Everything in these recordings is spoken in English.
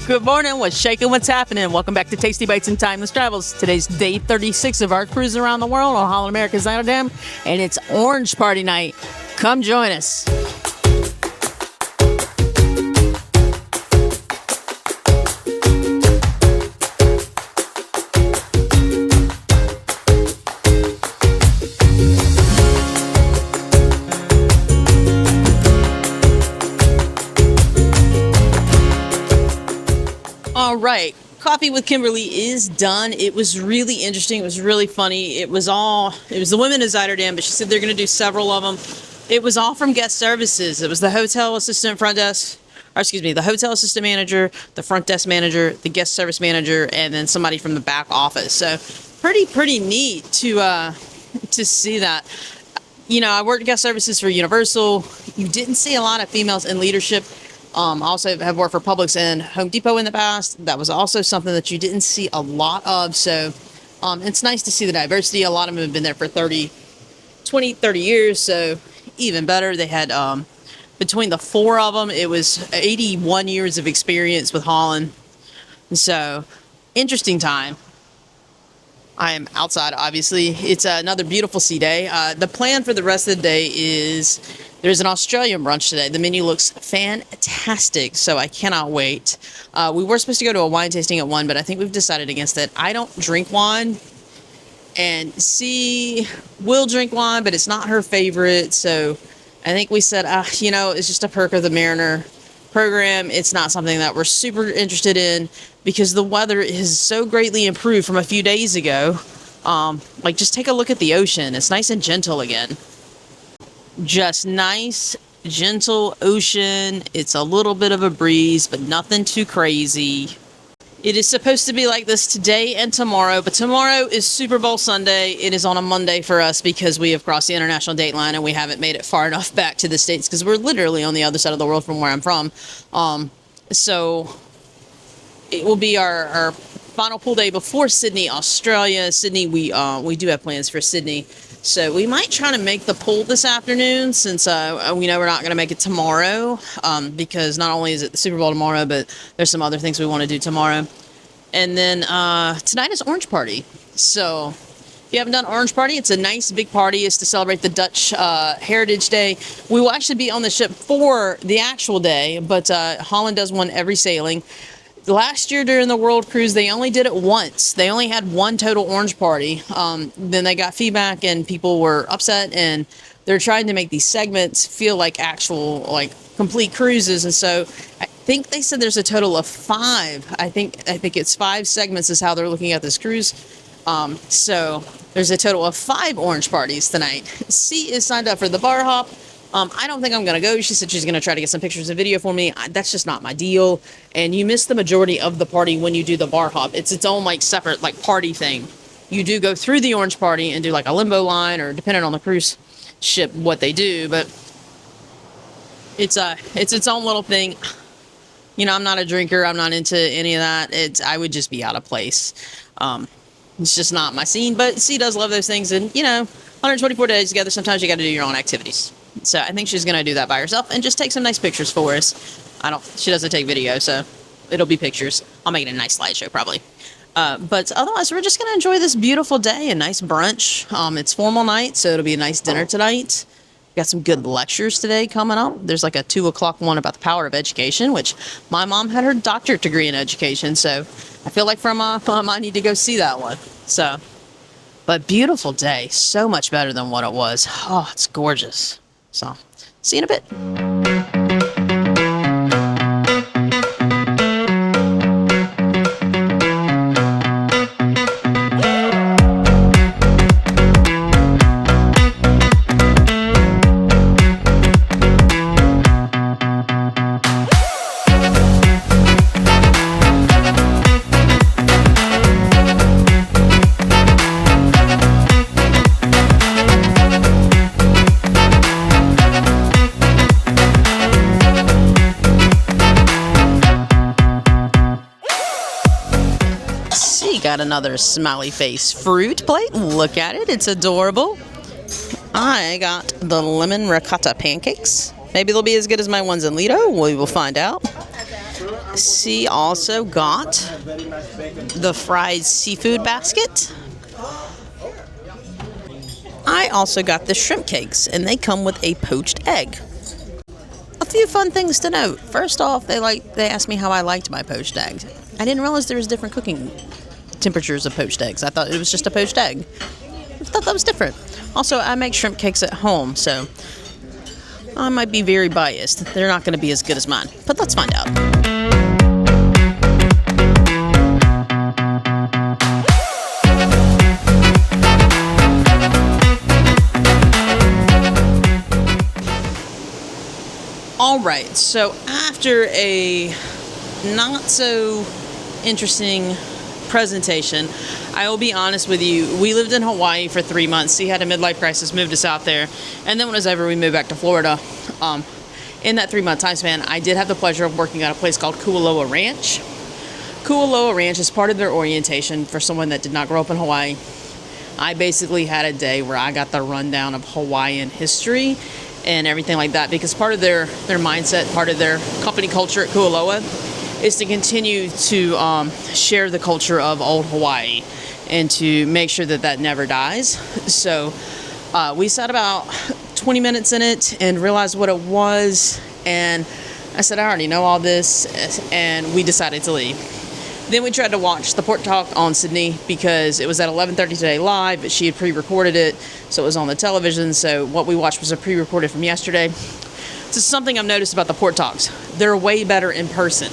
Good morning. What's shaking? What's happening? Welcome back to Tasty Bites and Timeless Travels. Today's day 36 of our cruise around the world on Holland America's Amsterdam, and it's Orange Party night. Come join us. All right, Coffee with Kimberly is done. It was really interesting. It was really funny. It was the women of Zuiderdam, but she said they're going to do several of them. It was all from guest services. It was the hotel assistant, the hotel assistant manager, the front desk manager, the guest service manager, and then somebody from the back office. So pretty neat to see that. You know, I worked guest services for Universal. You didn't see a lot of females in leadership. Also have worked for Publix and Home Depot in the past. That was also something that you didn't see a lot of. So it's nice to see the diversity. A lot of them have been there for 30 years. So even better. They had, between the four of them, it was 81 years of experience with Holland. So interesting time. I am outside, obviously. It's another beautiful sea day. The plan for the rest of the day is there's an Australian brunch today. The menu looks fantastic, so I cannot wait. We were supposed to go to a wine tasting at 1, but I think we've decided against it. I don't drink wine, and C will drink wine, but it's not her favorite, so I think we said, it's just a perk of the Mariner program. It's not something that we're super interested in because the weather is so greatly improved from a few days ago. Just take a look at the ocean. It's nice and gentle again. Just nice, gentle ocean. It's a little bit of a breeze, but nothing too crazy. It is supposed to be like this today and tomorrow, but tomorrow is Super Bowl Sunday. It is on a Monday for us because we have crossed the international date line and we haven't made it far enough back to the States because we're literally on the other side of the world from where I'm from. So it will be our final pool day before Sydney, Australia. Sydney, we do have plans for Sydney. So we might try to make the pool this afternoon since we know we're not going to make it tomorrow because not only is it the Super Bowl tomorrow, but there's some other things we want to do tomorrow. And then tonight is Orange Party. So if you haven't done Orange Party, it's a nice big party. It's to celebrate the Dutch Heritage Day. We will actually be on the ship for the actual day, but Holland does one every sailing. Last year during the World Cruise, they only did it once. They only had one total Orange Party. Then they got feedback and people were upset, and they're trying to make these segments feel like actual, complete cruises. And so I think they said there's a total of 5. I think it's 5 segments is how they're looking at this cruise. So there's a total of 5 Orange Parties tonight. C is signed up for the bar hop. I don't think I'm going to go. She said she's going to try to get some pictures and video for me. That's just not my deal. And you miss the majority of the party when you do the bar hop. It's its own separate party thing. You do go through the Orange Party and do a limbo line, or depending on the cruise ship what they do, but it's its own little thing. You know, I'm not a drinker. I'm not into any of that. I would just be out of place. It's just not my scene, but C does love those things. And 124 days together, sometimes you got to do your own activities. So I think she's going to do that by herself and just take some nice pictures for us. She doesn't take video, so it'll be pictures. I'll make it a nice slideshow probably. But otherwise, we're just going to enjoy this beautiful day, a nice brunch. It's formal night, so it'll be a nice dinner tonight. Got some good lectures today coming up. There's a 2 o'clock one about the power of education, which my mom had her doctorate degree in education. So I feel like for my mom, I need to go see that one. But beautiful day. So much better than what it was. Oh, it's gorgeous. So, see you in a bit. Got another smiley face fruit plate. Look at it. It's adorable. I got the lemon ricotta pancakes. Maybe they'll be as good as my ones in Lido. We will find out. C also got the fried seafood basket. I also got the shrimp cakes, and they come with a poached egg. A few fun things to note. First off, they asked me how I liked my poached eggs. I didn't realize there was different cooking temperatures of poached eggs. I thought it was just a poached egg. I thought that was different. Also, I make shrimp cakes at home, so I might be very biased. They're not going to be as good as mine, but let's find out. All right, so after a not so interesting presentation, I will be honest with you, we lived in Hawaii for 3 months. He had a midlife crisis, moved us out there, and then when it was over, we moved back to Florida. In that 3-month time span, I did have the pleasure of working at a place called Kualoa Ranch. Kualoa Ranch is part of their orientation for someone that did not grow up in Hawaii. I basically had a day where I got the rundown of Hawaiian history and everything like that, because part of their mindset, part of their company culture at Kualoa is to continue to share the culture of old Hawaii and to make sure that that never dies. So we sat about 20 minutes in it and realized what it was, and I said, I already know all this, and we decided to leave. Then we tried to watch the Port Talk on Sydney because it was at 11:30 today live, but she had pre-recorded it, so it was on the television. So what we watched was a pre-recorded from yesterday. This is something I've noticed about the Port Talks. They're way better in person.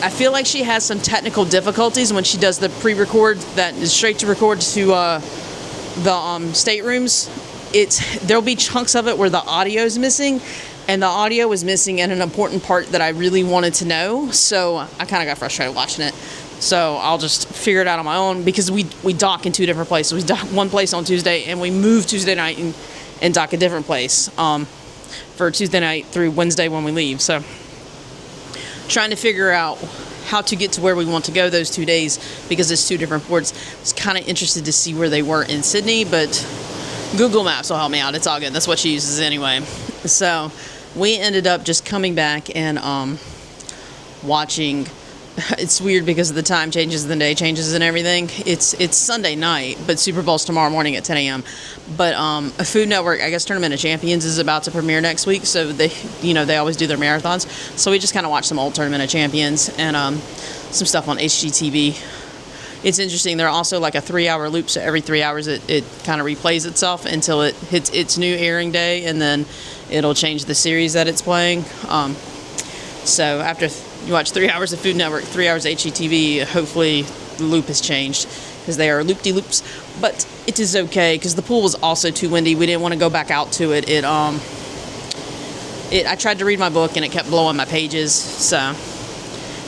I feel like she has some technical difficulties when she does the pre-record that is straight to record to the staterooms. There'll be chunks of it where the audio is missing, and the audio was missing in an important part that I really wanted to know. So I kind of got frustrated watching it. So I'll just figure it out on my own, because we dock in 2 different places. We dock one place on Tuesday, and we move Tuesday night and dock a different place for Tuesday night through Wednesday when we leave. So trying to figure out how to get to where we want to go those 2 days, because it's 2 different ports. I was kind of interested to see where they were in Sydney, but Google Maps will help me out. It's all good. That's what she uses anyway. So we ended up just coming back and watching. It's weird because of the time changes, the day changes and everything. It's Sunday night, but Super Bowl's tomorrow morning at 10 a.m. But a Food Network, I guess, Tournament of Champions is about to premiere next week, so they always do their marathons. So we just kind of watched some old Tournament of Champions and some stuff on HGTV. It's interesting. They're also like a 3-hour loop, so every 3 hours it kind of replays itself until it hits its new airing day, and then it'll change the series that it's playing. So after you watch 3 hours of Food Network, 3 hours of HGTV, hopefully the loop has changed, because they are loop-de-loops. But it is okay, because the pool was also too windy. We didn't want to go back out to it. I tried to read my book, and it kept blowing my pages, so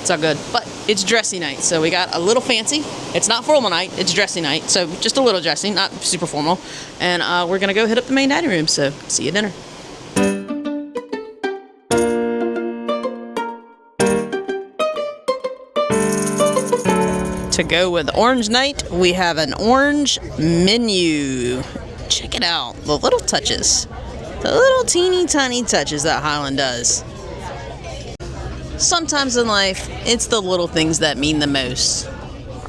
it's all good. But it's dressy night, so we got a little fancy. It's not formal night, it's dressy night, so just a little dressy, not super formal. And we're going to go hit up the main dining room, so see you at dinner. To go with orange night, we have an orange menu. Check it out, the little touches. The little teeny tiny touches that Holland does. Sometimes in life, it's the little things that mean the most,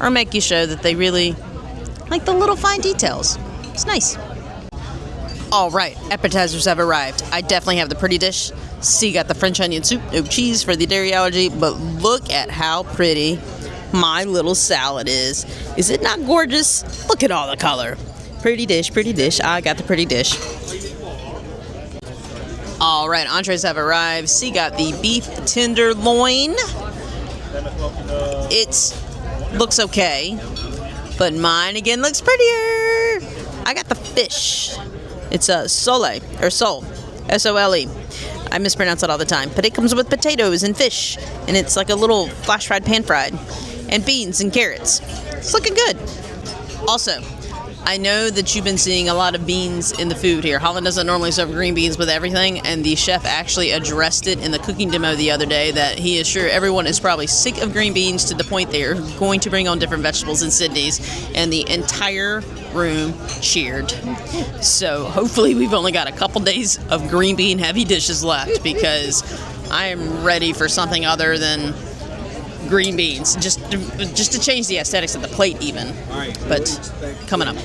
or make you show that they really like the little fine details. It's nice. All right, appetizers have arrived. I definitely have the pretty dish. C got the French onion soup, no cheese for the dairy allergy, but look at how pretty my little salad is. Is it not gorgeous? Look at all the color. Pretty dish, pretty dish. I got the pretty dish. All right, entrees have arrived. C got the beef tenderloin. It looks okay, but mine again looks prettier. I got the fish. It's a sole, S-O-L-E. I mispronounce it all the time, but it comes with potatoes and fish, and it's like a little flash fried, pan fried, and beans and carrots. It's looking good. Also, I know that you've been seeing a lot of beans in the food here. Holland doesn't normally serve green beans with everything, and the chef actually addressed it in the cooking demo the other day that he is sure everyone is probably sick of green beans to the point they are going to bring on different vegetables in Sydney's, and the entire room cheered. So hopefully we've only got a couple days of green bean heavy dishes left, because I am ready for something other than green beans, just to change the aesthetics of the plate even. But coming up.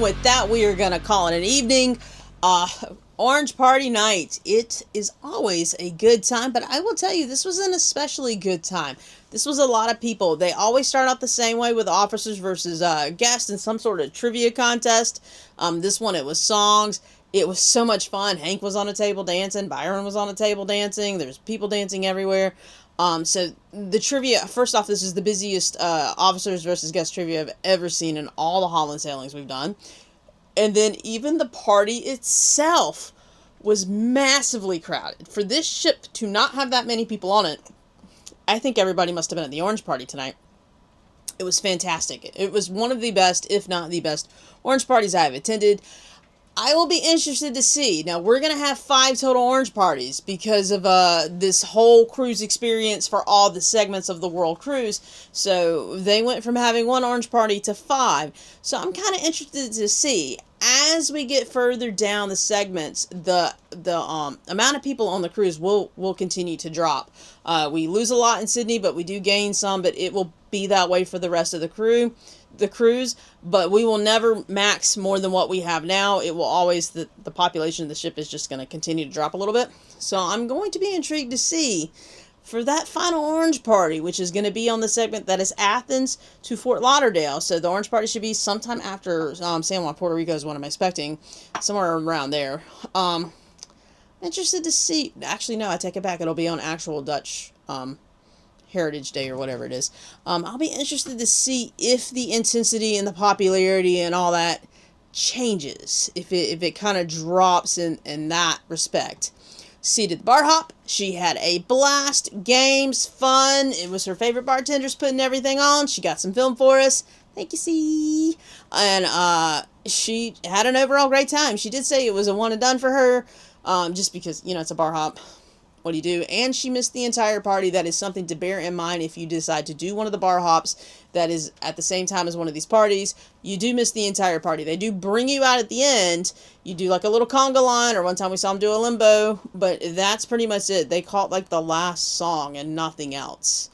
With that, we are going to call it an evening. Orange party night. It is always a good time, but I will tell you, this was an especially good time. This was a lot of people. They always start out the same way with officers versus guests in some sort of trivia contest. This one, it was songs. It was so much fun. Hank was on a table dancing. Byron was on a table dancing. There's people dancing everywhere. So the trivia, first off, this is the busiest officers versus guest trivia I've ever seen in all the Holland sailings we've done. And then even the party itself was massively crowded. For this ship to not have that many people on it, I think everybody must have been at the orange party tonight. It was fantastic. It was one of the best, if not the best, orange parties I've attended. I will be interested to see. Now, we're going to have 5 total orange parties because of this whole cruise experience for all the segments of the World Cruise. So they went from having 1 orange party to 5. So I'm kind of interested to see. As we get further down the segments, the amount of people on the cruise will continue to drop. We lose a lot in Sydney, but we do gain some, but it will be that way for the rest of the cruise, but we will never max more than what we have now. It will always, the population of the ship is just going to continue to drop a little bit. So I'm going to be intrigued to see for that final orange party, which is going to be on the segment that is Athens to Fort Lauderdale. So the orange party should be sometime after San Juan, Puerto Rico is what I'm expecting, somewhere around there. Interested to see, actually no, I take it back, it'll be on actual Dutch Heritage Day or whatever it is. I'll be interested to see if the intensity and the popularity and all that changes, if it kind of drops in that respect. Seated the bar hop, she had a blast, games, fun. It was her favorite bartenders putting everything on. She got some film for us. Thank you, C. And she had an overall great time. She did say it was a one and done for her, just because, it's a bar hop. What do you do? And she missed the entire party. That is something to bear in mind if you decide to do one of the bar hops that is at the same time as one of these parties. You do miss the entire party. They do bring you out at the end. You do like a little conga line, or one time we saw them do a limbo, but that's pretty much it. They call it like the last song and nothing else.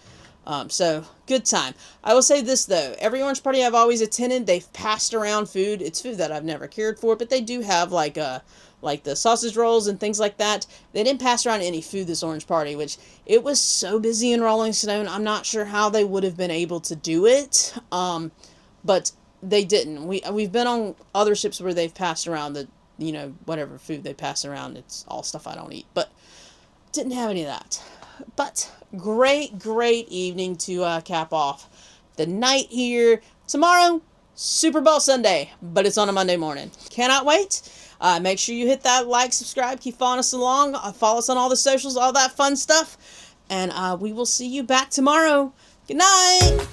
So, good time. I will say this, though. Every orange party I've always attended, they've passed around food. It's food that I've never cared for, but they do have like the sausage rolls and things like that. They didn't pass around any food this orange party, which it was so busy in Rolling Stone. I'm not sure how they would have been able to do it, but they didn't. We've been on other ships where they've passed around the, whatever food they pass around. It's all stuff I don't eat, but didn't have any of that. But great evening to cap off the night here. Tomorrow, Super Bowl Sunday, but it's on a Monday morning. Cannot wait. Make sure you hit that like, subscribe, keep following us along, follow us on all the socials, all that fun stuff, and we will see you back tomorrow. Good night!